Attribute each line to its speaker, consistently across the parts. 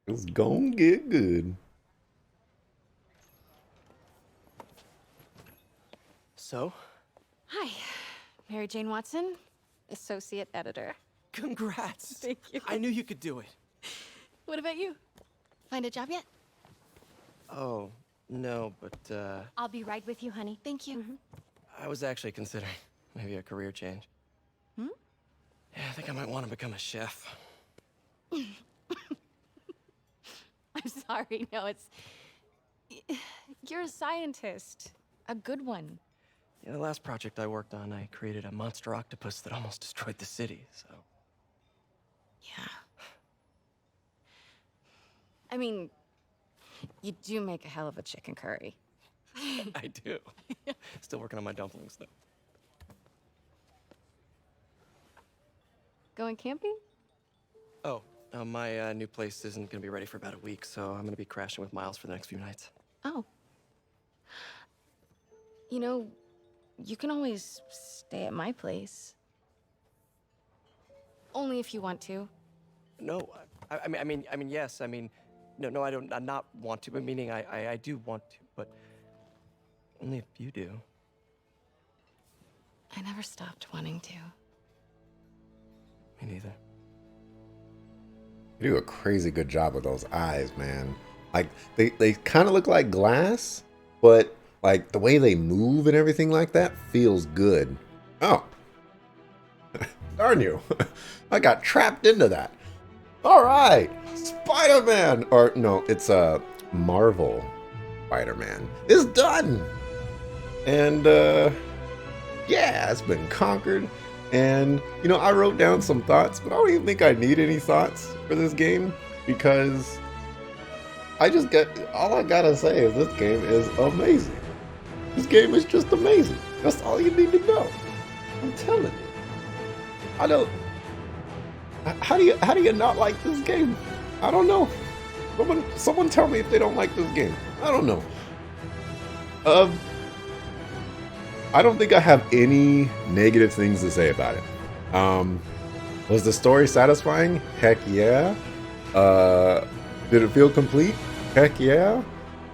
Speaker 1: It's gonna get good.
Speaker 2: So,
Speaker 3: Hi, Mary Jane Watson, Associate Editor.
Speaker 2: congrats.
Speaker 3: Thank you.
Speaker 2: I knew you could do it.
Speaker 3: What about you? Find a job yet?
Speaker 2: Oh, no, but
Speaker 4: I'll be right with you, honey.
Speaker 3: Thank you.
Speaker 2: I was actually considering maybe a career change. Yeah, I think I might want to become a chef.
Speaker 3: I'm sorry. No, it's. You're a scientist. A good one.
Speaker 2: Yeah, the last project I worked on, I created a monster octopus that almost destroyed the city, so.
Speaker 3: Yeah. I mean, you do make a hell of a chicken curry.
Speaker 2: I do. Still working on my dumplings, though.
Speaker 3: Going camping?
Speaker 2: Oh, my new place isn't gonna be ready for about a week, so I'm gonna be crashing with Miles for the next few nights.
Speaker 3: Oh. You know, you can always stay at my place. Only if you want to.
Speaker 2: No, I mean, yes. I mean, no, I don't. I not want to, but meaning I do want to, but only if you do.
Speaker 3: I never stopped wanting to.
Speaker 2: Me neither.
Speaker 1: You do a crazy good job with those eyes, man. Like they kind of look like glass, but like the way they move and everything like that feels good. Oh, darn you! I got trapped into that. All right, Spider-Man, or no, it's a Marvel Spider-Man is done, and yeah, it's been conquered. And, you know, I wrote down some thoughts, but I don't even think I need any thoughts for this game because all I gotta say is this game is amazing. This game is just amazing. That's all you need to know. I'm telling you. I don't, how do you not like this game? I don't know. Someone tell me if they don't like this game. I don't know. I don't think I have any negative things to say about it. Was the story satisfying? Heck yeah. Did it feel complete? Heck yeah.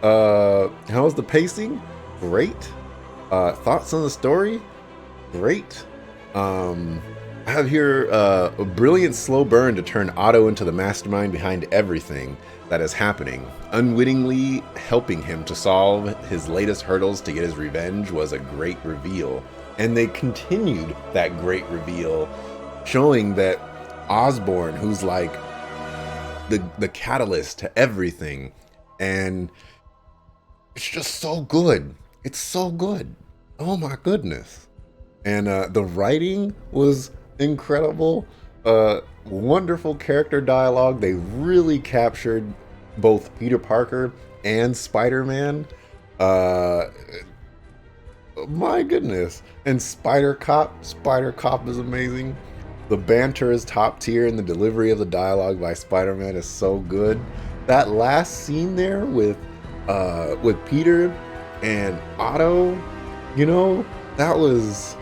Speaker 1: How was the pacing? Great. Thoughts on the story? Great. I have here a brilliant slow burn to turn Otto into the mastermind behind everything that is happening. Unwittingly helping him to solve his latest hurdles to get his revenge was a great reveal. And they continued that great reveal, showing that Osborn, who's like the catalyst to everything, and it's just so good. It's so good. Oh my goodness. And the writing was incredible. Wonderful character dialogue. They really captured both Peter Parker and Spider-Man. My goodness. And Spider Cop is amazing. The banter is top tier, and the delivery of the dialogue by Spider-Man is so good. That last scene there with Peter and Otto, you know, that was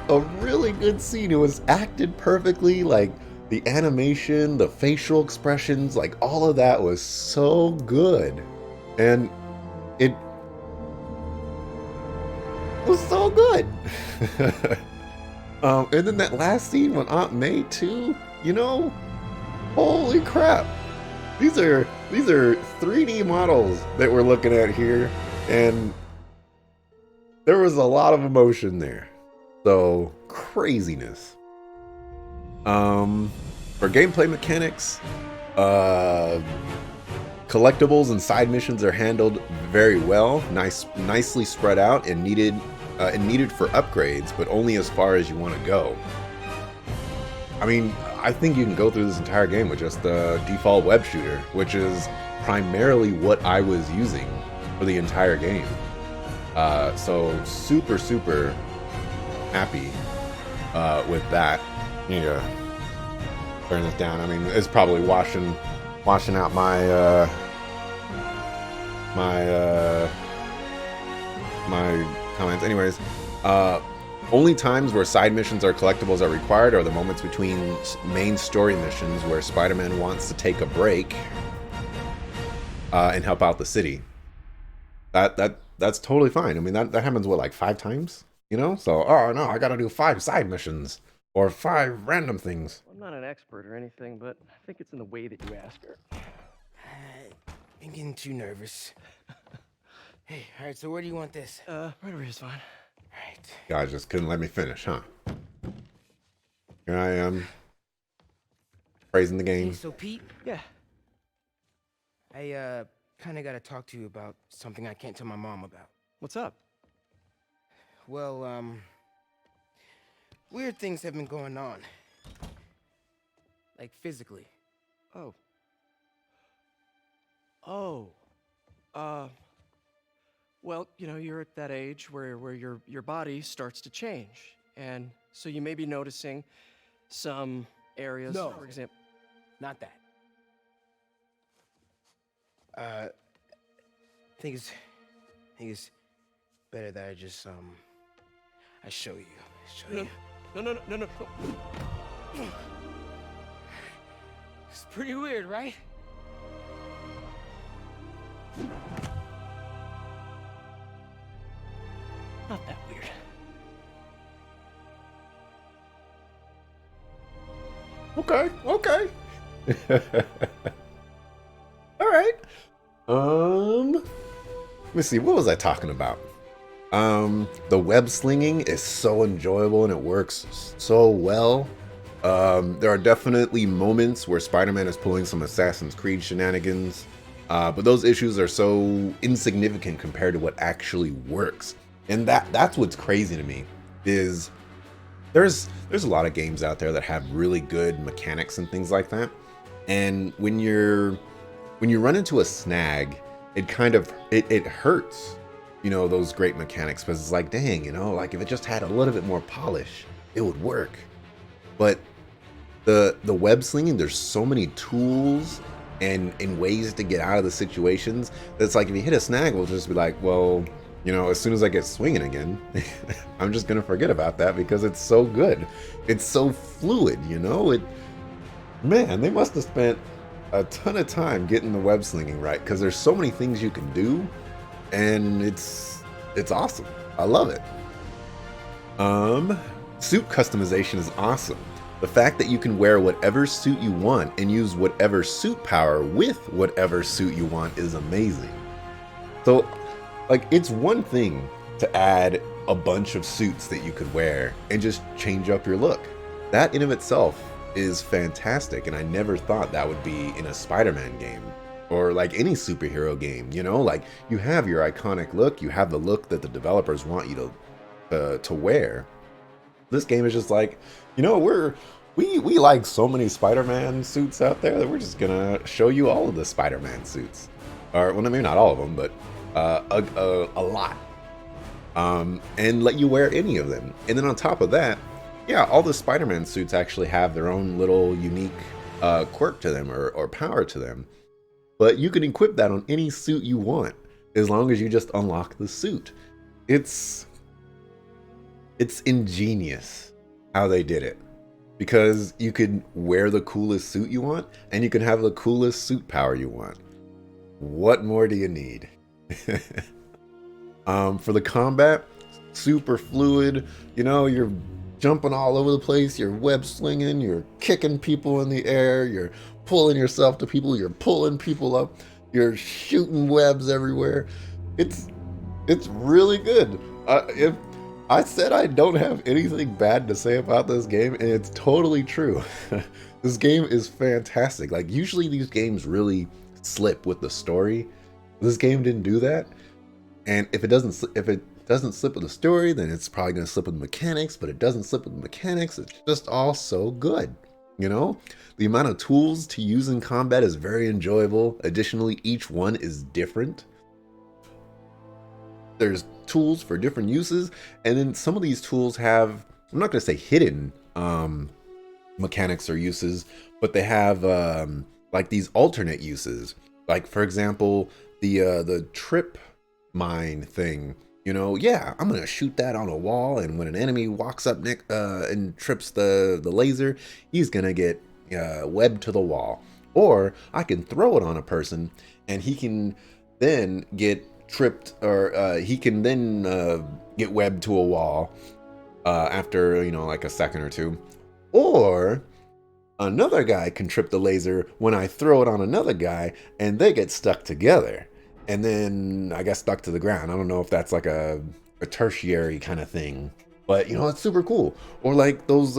Speaker 1: a really good scene. It was acted perfectly. Like the animation, the facial expressions, like all of that was so good. And it was so good. And then that last scene with Aunt May too, you know, holy crap. These are 3D models that we're looking at here, and there was a lot of emotion there. So craziness. For gameplay mechanics, collectibles and side missions are handled very well, nicely spread out and needed for upgrades, but only as far as you want to go. I mean, I think you can go through this entire game with just the default web shooter, which is primarily what I was using for the entire game. So super happy with that. Yeah, turn this down. I mean, it's probably washing out my my comments. Anyways, Only times where side missions or collectibles are required are the moments between main story missions where Spider-Man wants to take a break and help out the city. That's totally fine. I mean, that happens, what, like 5 times? You know? So, oh no, I gotta do 5 side missions or 5 random things.
Speaker 2: I'm not an expert or anything, but I think it's in the way that you ask her.
Speaker 5: I'm getting too nervous. Hey, all right, so where do you want this?
Speaker 2: Right over here's fine.
Speaker 5: All right.
Speaker 1: God just couldn't let me finish, huh? Here I am, praising the
Speaker 5: Hey,
Speaker 1: game.
Speaker 5: so Pete,
Speaker 2: Yeah.
Speaker 5: I kind of got to talk to you about something I can't tell my mom about.
Speaker 2: What's up?
Speaker 5: Well, weird things have been going on. Like physically.
Speaker 2: Oh. Oh. Well, you know, you're at that age where your body starts to change. And so you may be noticing some areas,
Speaker 5: No.
Speaker 2: for example.
Speaker 5: Not that. I think it's better that I just, I show you.
Speaker 2: No.
Speaker 5: It's pretty weird, right?
Speaker 2: Not that weird.
Speaker 1: Okay. All right. Let me see. What was I talking about? The web slinging is so enjoyable and it works so well. There are definitely moments where Spider-Man is pulling some Assassin's Creed shenanigans, but those issues are so insignificant compared to what actually works. And that's what's crazy to me is there's a lot of games out there that have really good mechanics and things like that. And when you run into a snag, it kind of it hurts, you know, those great mechanics, because it's like, dang, you know, like if it just had a little bit more polish, it would work. But the web slinging, there's so many tools and ways to get out of the situations that's like, if you hit a snag, we'll just be like, well, you know, as soon as I get swinging again, I'm just gonna forget about that because it's so good. It's so fluid, you know. Man, they must have spent a ton of time getting the web slinging right, because there's so many things you can do, and it's awesome. I love it. Suit customization is awesome. The fact that you can wear whatever suit you want and use whatever suit power with whatever suit you want is amazing. So, like, it's one thing to add a bunch of suits that you could wear and just change up your look. That in of itself is fantastic, and I never thought that would be in a Spider-Man game or like any superhero game, you know? Like, you have your iconic look, you have the look that the developers want you to wear. This game is just like, you know, we like so many Spider-Man suits out there that we're just gonna show you all of the Spider-Man suits. Or, well, maybe not all of them, but a lot. And let you wear any of them. And then on top of that, yeah, all the Spider-Man suits actually have their own little unique quirk to them or power to them. But you can equip that on any suit you want, as long as you just unlock the suit. It's ingenious how they did it, because you could wear the coolest suit you want, and you can have the coolest suit power you want. What more do you need? For the combat, super fluid. You know, you're jumping all over the place, you're web slinging, you're kicking people in the air, you're pulling yourself to people, you're pulling people up, you're shooting webs everywhere. It's really good. If I said I don't have anything bad to say about this game, and it's totally true. This game is fantastic. Like, usually these games really slip with the story. This game didn't do that. And if it doesn't slip with the story, then it's probably going to slip with mechanics, but it doesn't slip with mechanics. It's just all so good. You know, the amount of tools to use in combat is very enjoyable. Additionally, each one is different. There's tools for different uses, and then some of these tools have, I'm not going to say hidden mechanics or uses, but they have like these alternate uses. Like, for example, the trip mine thing You know, yeah, I'm gonna shoot that on a wall, and when an enemy walks up next and trips the laser, he's gonna get webbed to the wall. Or I can throw it on a person, and he can then get tripped, or he can then get webbed to a wall after, you know, like a second or two. Or another guy can trip the laser when I throw it on another guy, and they get stuck together. And then I got stuck to the ground. I don't know if that's like a tertiary kind of thing, but you know, it's super cool. Or like those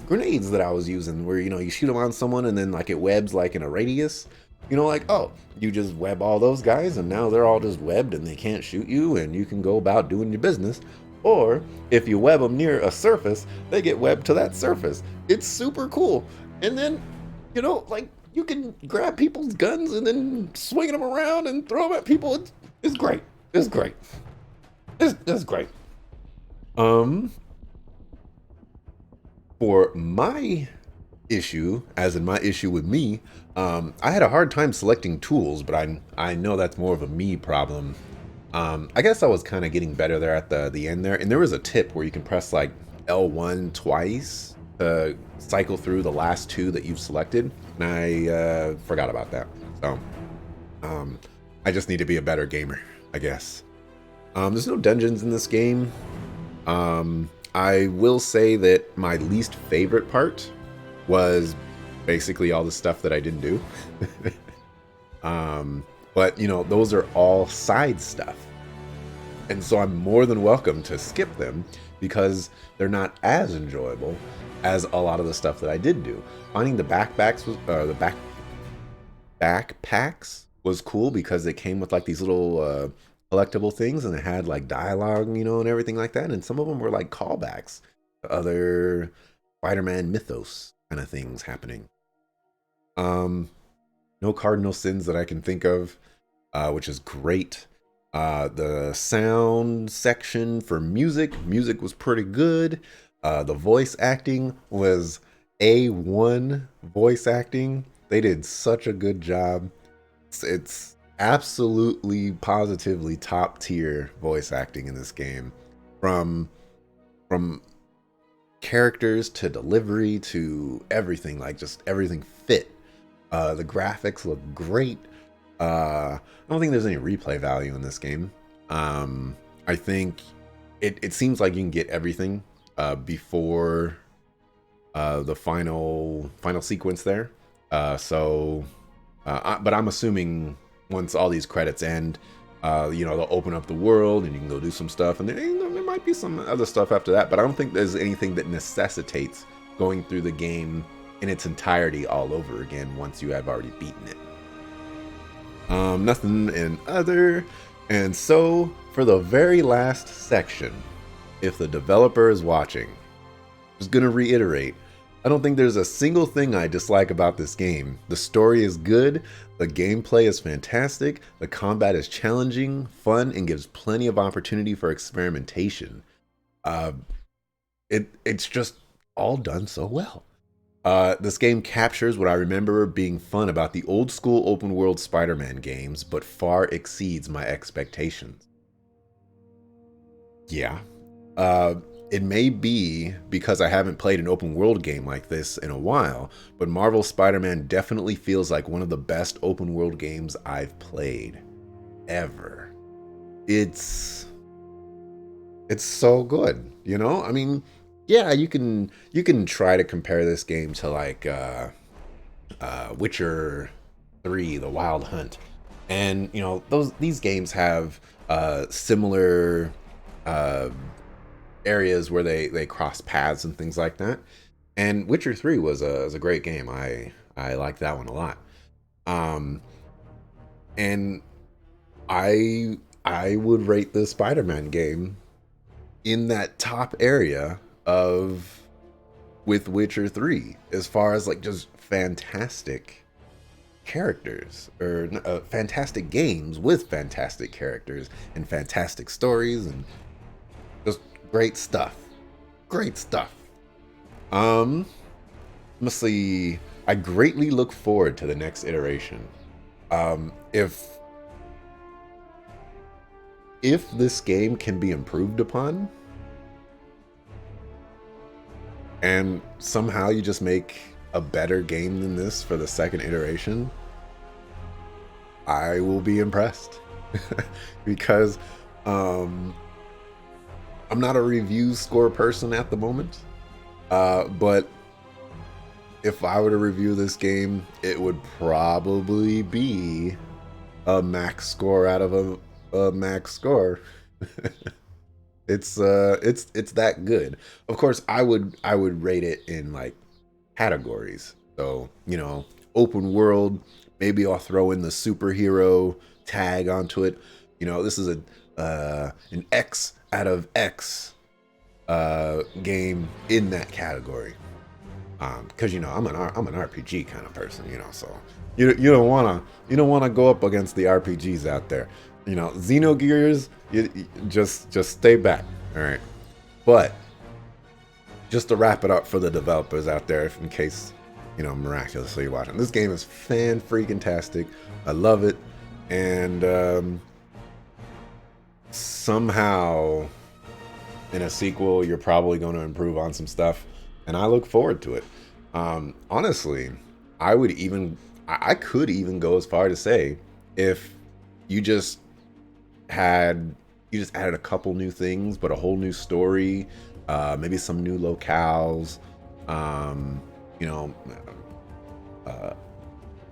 Speaker 1: grenades that I was using where, you know, you shoot them on someone and then like it webs like in a radius. You know, like, oh, you just web all those guys and now they're all just webbed and they can't shoot you and you can go about doing your business. Or if you web them near a surface, they get webbed to that surface. It's super cool. And then, you know, like, you can grab people's guns and then swing them around and throw them at people. It's great. It's great. It's great. For my issue, as in my issue with me, I had a hard time selecting tools, but I know that's more of a me problem. I guess I was kind of getting better there at the end there, and there was a tip where you can press like L1 twice to cycle through the last two that you've selected, and I forgot about that. So I just need to be a better gamer, I guess. There's no dungeons in this game. I will say that my least favorite part was basically all the stuff that I didn't do. But you know, those are all side stuff, and so I'm more than welcome to skip them because they're not as enjoyable as a lot of the stuff that I did do. Finding the backpacks was backpacks was cool because they came with like these little collectible things, and it had like dialogue, you know, and everything like that. And some of them were like callbacks to other Spider-Man mythos kind of things happening. No cardinal sins that I can think of, which is great. The sound section for music was pretty good. The voice acting was A1 voice acting. They did such a good job. It's absolutely positively top tier voice acting in this game, from characters to delivery to everything. Like, just everything fit. The graphics look great. I don't think there's any replay value in this game. I think it seems like you can get everything before the final sequence there. But I'm assuming once all these credits end, you know, they'll open up the world and you can go do some stuff, and there might be some other stuff after that. But I don't think there's anything that necessitates going through the game in its entirety all over again once you have already beaten it. Nothing in other. And so for the very last section, if the developer is watching, I'm just gonna reiterate, I don't think there's a single thing I dislike about this game. The story is good, the gameplay is fantastic, the combat is challenging, fun, and gives plenty of opportunity for experimentation. It's just all done so well. This game captures what I remember being fun about the old school open world Spider-Man games, but far exceeds my expectations. Yeah. It may be because I haven't played an open world game like this in a while, but Marvel Spider-Man definitely feels like one of the best open world games I've played ever. It's so good, you know? I mean, yeah, you can try to compare this game to like Witcher 3, The Wild Hunt. And you know, these games have similar areas where they cross paths and things like that. And Witcher 3 was a great game. I liked that one a lot. And I would rate the Spider-Man game in that top area with Witcher 3 as far as like just fantastic characters, or fantastic games with fantastic characters and fantastic stories and just great stuff. Honestly, I greatly look forward to the next iteration. If if this game can be improved upon, and somehow you just make a better game than this for the second iteration, I will be impressed. Because I'm not a review score person at the moment, but if I were to review this game, it would probably be a max score out of a max score. It's that good. Of course, I would rate it in like categories. So, you know, open world, maybe I'll throw in the superhero tag onto it. You know, this is an X out of X game in that category. Because you know I'm an RPG kind of person, you know, so you don't wanna go up against the RPGs out there. You know, Xenogears, you just stay back, all right. But just to wrap it up for the developers out there, if in case, you know, miraculously you're watching, this game is fan-freaking-tastic. I love it, and somehow in a sequel you're probably going to improve on some stuff, and I look forward to it. Honestly, I could even go as far to say, if you just added a couple new things, but a whole new story, maybe some new locales, you know, a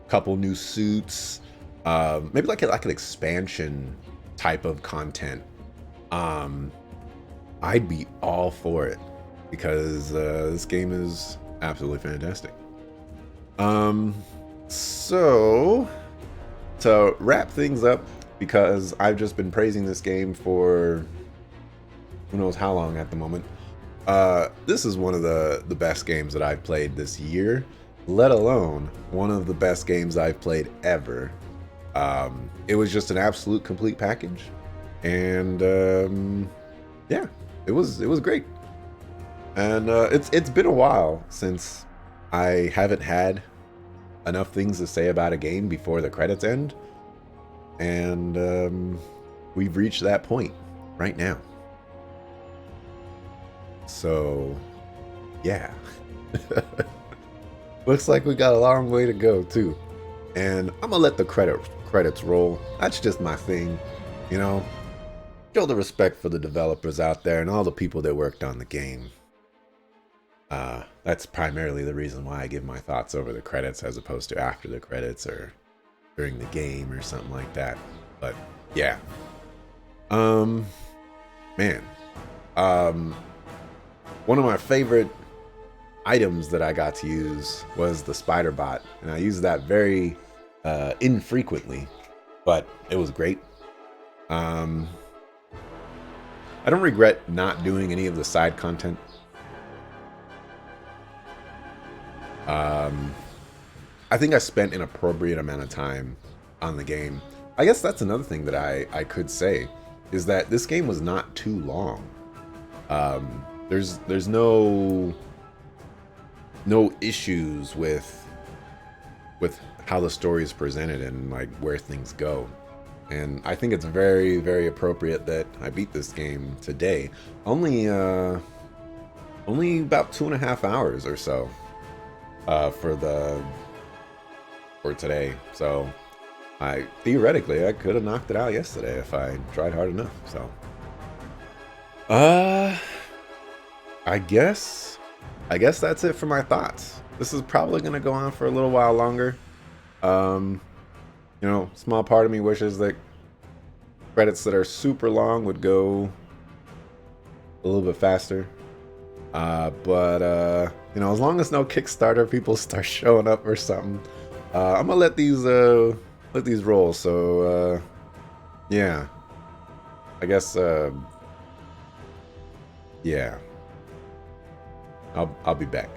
Speaker 1: couple new suits, maybe like an expansion type of content, I'd be all for it, because this game is absolutely fantastic. So to wrap things up, because I've just been praising this game for who knows how long at the moment, this is one of the best games that I've played this year, let alone one of the best games I've played ever. It was just an absolute complete package, and yeah, it was great. And it's been a while since I haven't had enough things to say about a game before the credits end, and we've reached that point right now. So yeah, looks like we got a long way to go too, and I'm gonna let the credits roll. That's just my thing, you know. Show the respect for the developers out there and all the people that worked on the game. That's primarily the reason why I give my thoughts over the credits as opposed to after the credits or during the game or something like that. But yeah, man, one of my favorite items that I got to use was the spider bot, and I used that very infrequently, but it was great. I don't regret not doing any of the side content. I think I spent an appropriate amount of time on the game. I guess that's another thing that I could say, is that this game was not too long. There's no issues with how the story is presented and like where things go. And I think it's very, very appropriate that I beat this game today. Only about 2.5 hours or so for today. So theoretically I could have knocked it out yesterday if I tried hard enough. So I guess that's it for my thoughts. This is probably gonna go on for a little while longer. You know, small part of me wishes that credits that are super long would go a little bit faster. But you know, as long as no Kickstarter people start showing up or something, I'm gonna let these roll. So yeah, I guess yeah, I'll be back.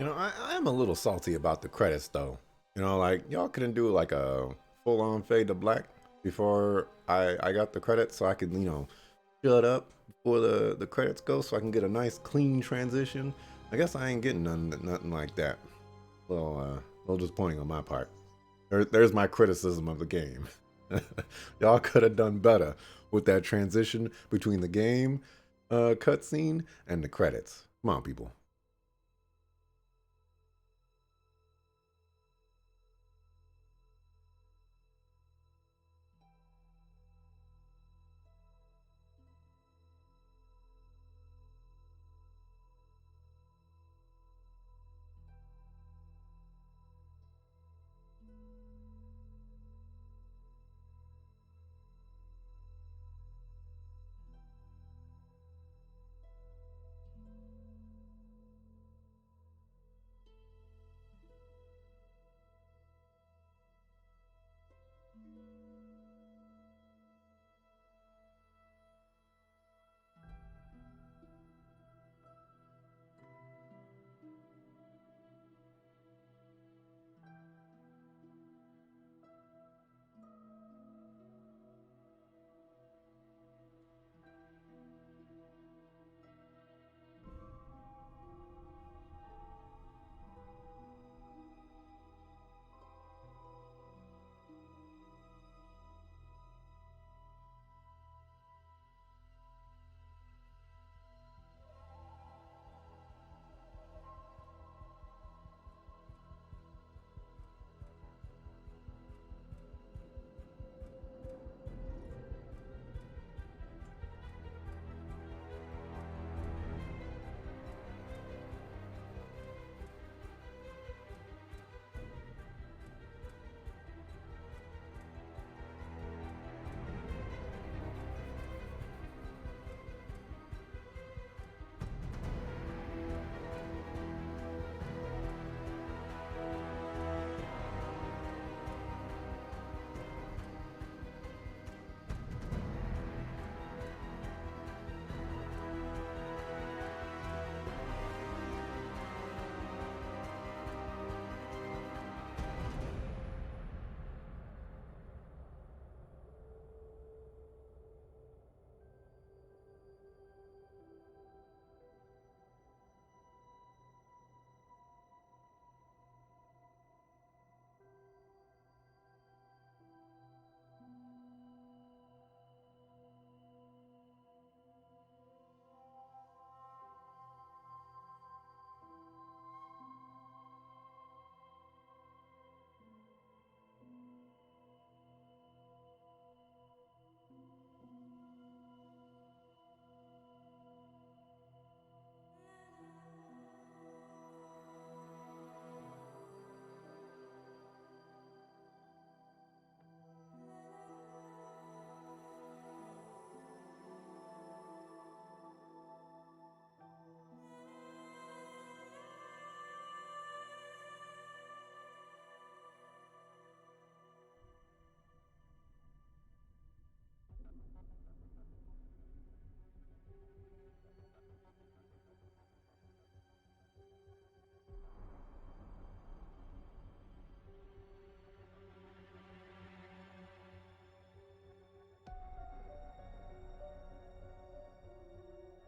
Speaker 1: You know, I am a little salty about the credits though. You know, like y'all couldn't do like a full on fade to black before I got the credits so I could, you know, shut up before the credits go so I can get a nice clean transition. I guess I ain't getting nothing like that. Little disappointing on my part. There's my criticism of the game. Y'all could have done better with that transition between the game cutscene and the credits. Come on, people.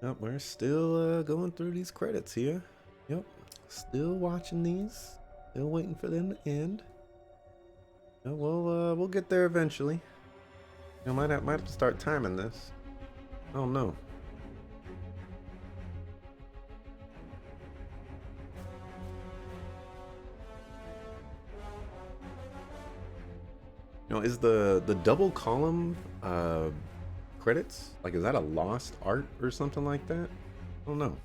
Speaker 1: Yep, we're still going through these credits here. Yep, still watching these. Still waiting for them to end. Yeah, we'll get there eventually. You know, might have to start timing this. Oh no. You know, is the double column credits, like, is that a lost art or something like that? I don't know.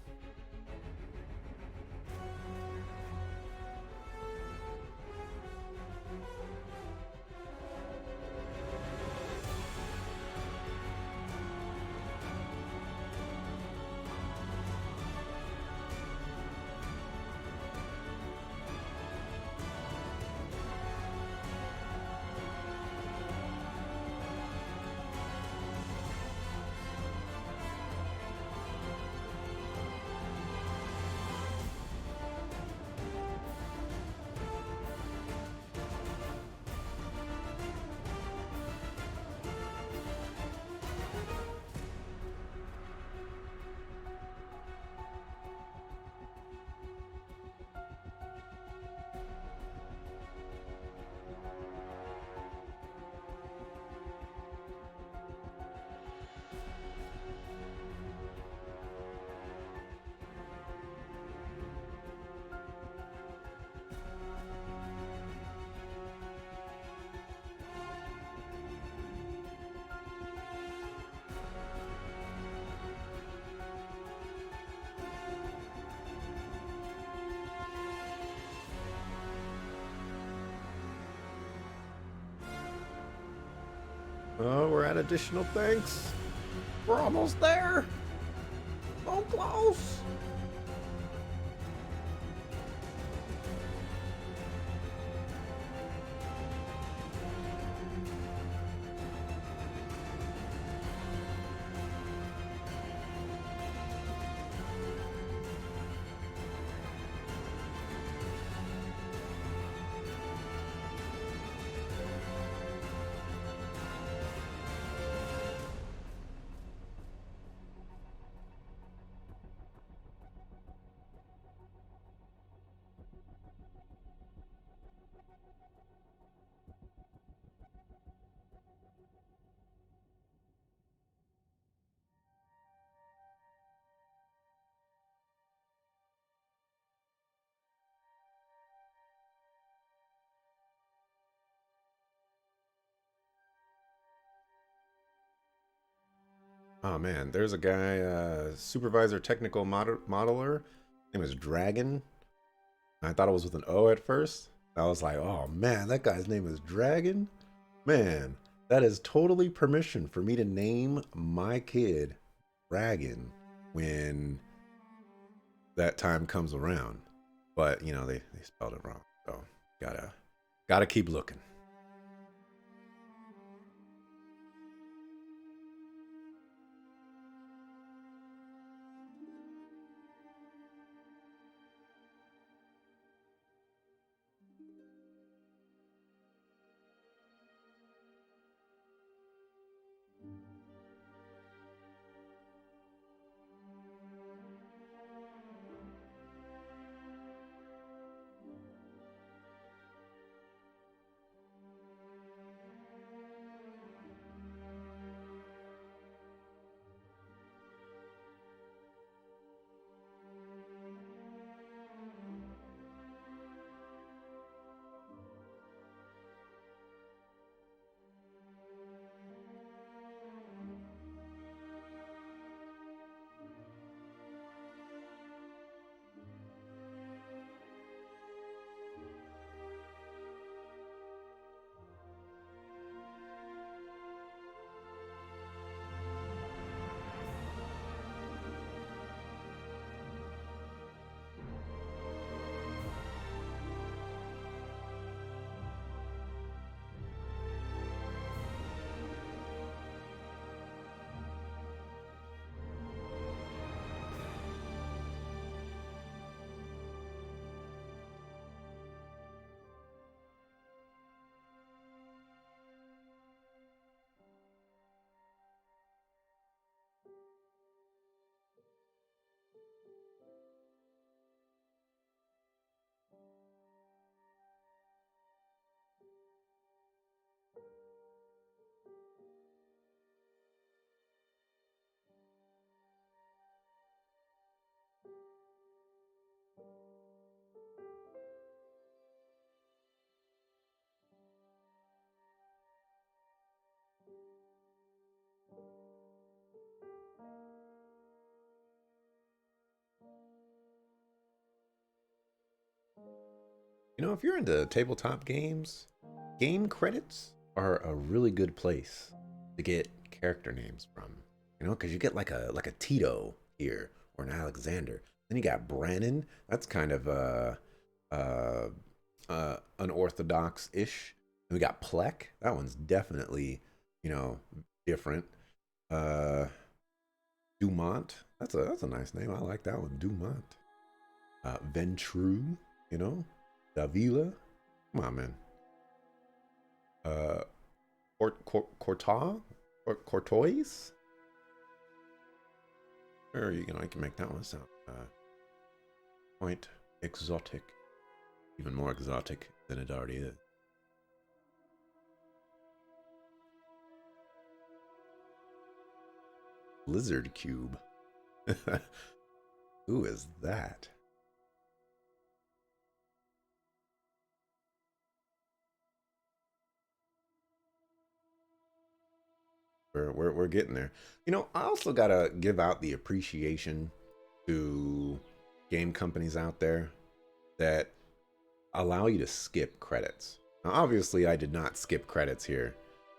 Speaker 1: add additional thanks. We're almost there. So close. Oh man, there's a guy, supervisor technical modeler. His name is Dragon. I thought it was with an O at first. I was like, oh man, that guy's name is Dragon? Man, that is totally permission for me to name my kid Dragon when that time comes around. But, you know, they spelled it wrong. So, gotta keep looking. You know, if you're into tabletop games, game credits are a really good place to get character names from. You know, because you get like a Tito here or an Alexander. Then you got Brannon. That's kind of unorthodox-ish. And we got Plek. That one's definitely, you know, different. Dumont. That's a nice name. I like that one. Dumont. Ventru, you know. Davila. Come on, man. Courtois? Or you can make that one sound quite exotic. Even more exotic than it already is. Lizard Cube. Who is that? We're getting there. You know, I also gotta give out the appreciation to game companies out there that allow you to skip credits. Now, obviously, I did not skip credits here,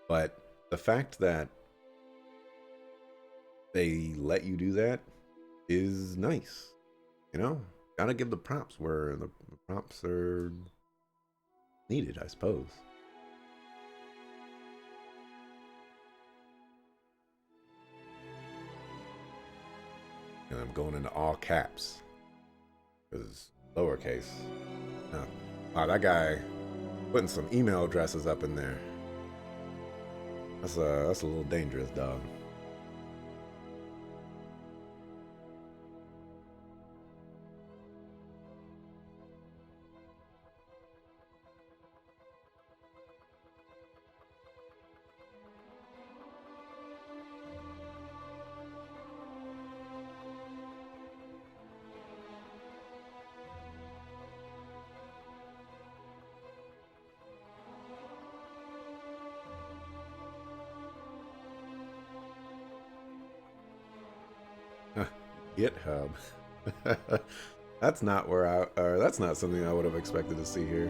Speaker 1: but the fact that they let you do that is nice. You know, gotta give the props where the props are needed, I suppose. And I'm going into all caps because lowercase. No. Wow, that guy putting some email addresses up in there. That's a little dangerous, dog. GitHub. That's not where that's not something I would have expected to see here.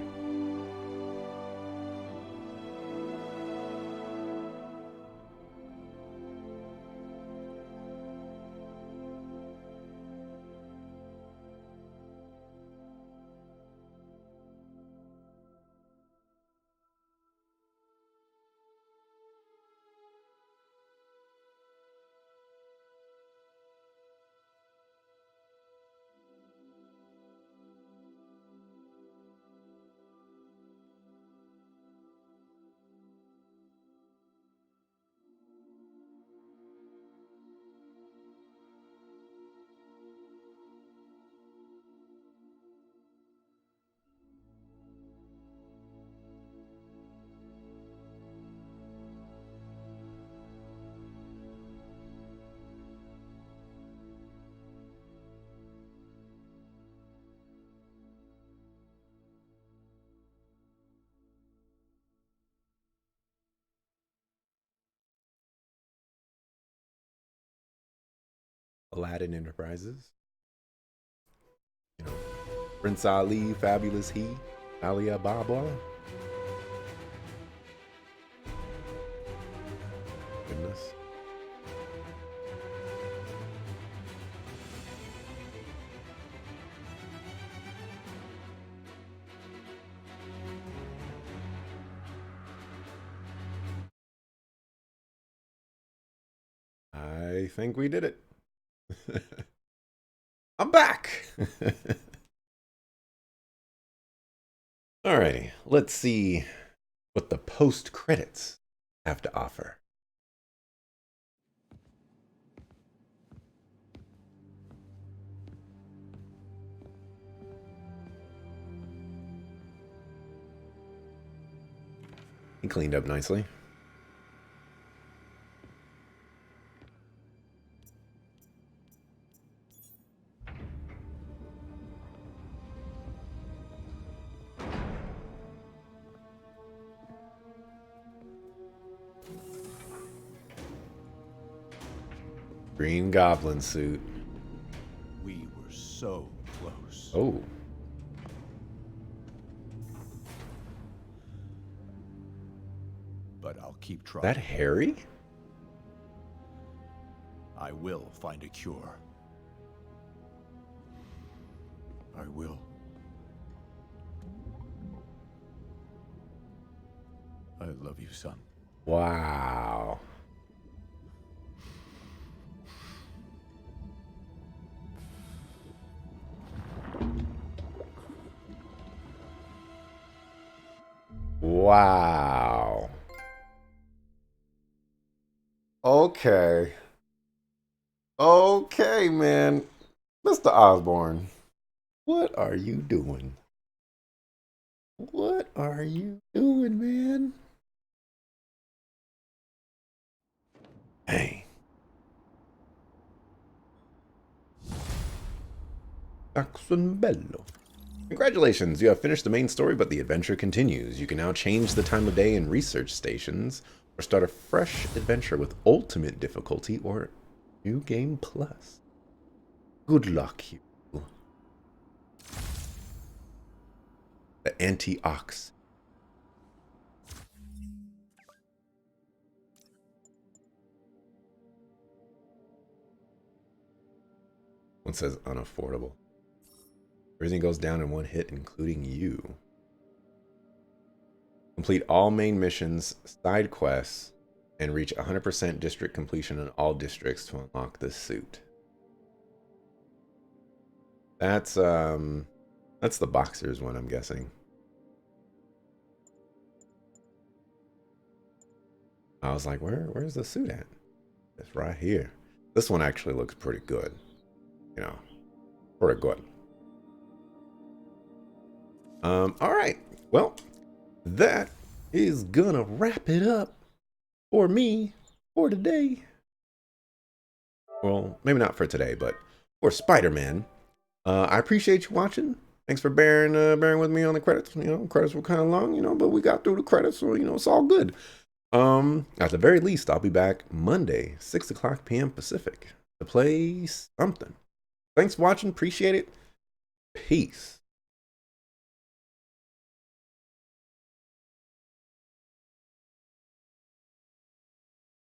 Speaker 1: Aladdin Enterprises. You know, Prince Ali, Fabulous He, Alibaba. Goodness. I think we did it. I'm back. Alrighty, let's see what the post credits have to offer. He cleaned up nicely. Green Goblin suit.
Speaker 6: We were so close.
Speaker 1: Oh.
Speaker 6: But I'll keep trying.
Speaker 1: That Harry?
Speaker 6: I will find a cure. I will. I love you, son.
Speaker 1: Wow. Wow. Okay. Okay, man. Mr. Osborn, what are you doing? What are you doing, man? Hey. Jackson Bello. Congratulations, you have finished the main story, but the adventure continues. You can now change the time of day in research stations, or start a fresh adventure with ultimate difficulty or New Game Plus. Good luck, you. The Anti-Ox. One says unaffordable. Everything goes down in one hit, including you. Complete all main missions, side quests, and reach 100% district completion in all districts to unlock this suit. That's the boxers one, I'm guessing. I was like, where's the suit at? It's right here. This one actually looks pretty good. You know, pretty good. All right. Well, that is gonna wrap it up for me for today. Well, maybe not for today, but for Spider-Man. I appreciate you watching. Thanks for bearing with me on the credits. You know, credits were kind of long, you know, but we got through the credits, so you know, it's all good. At the very least, I'll be back Monday, 6 o'clock p.m. Pacific to play something. Thanks for watching. Appreciate it. Peace.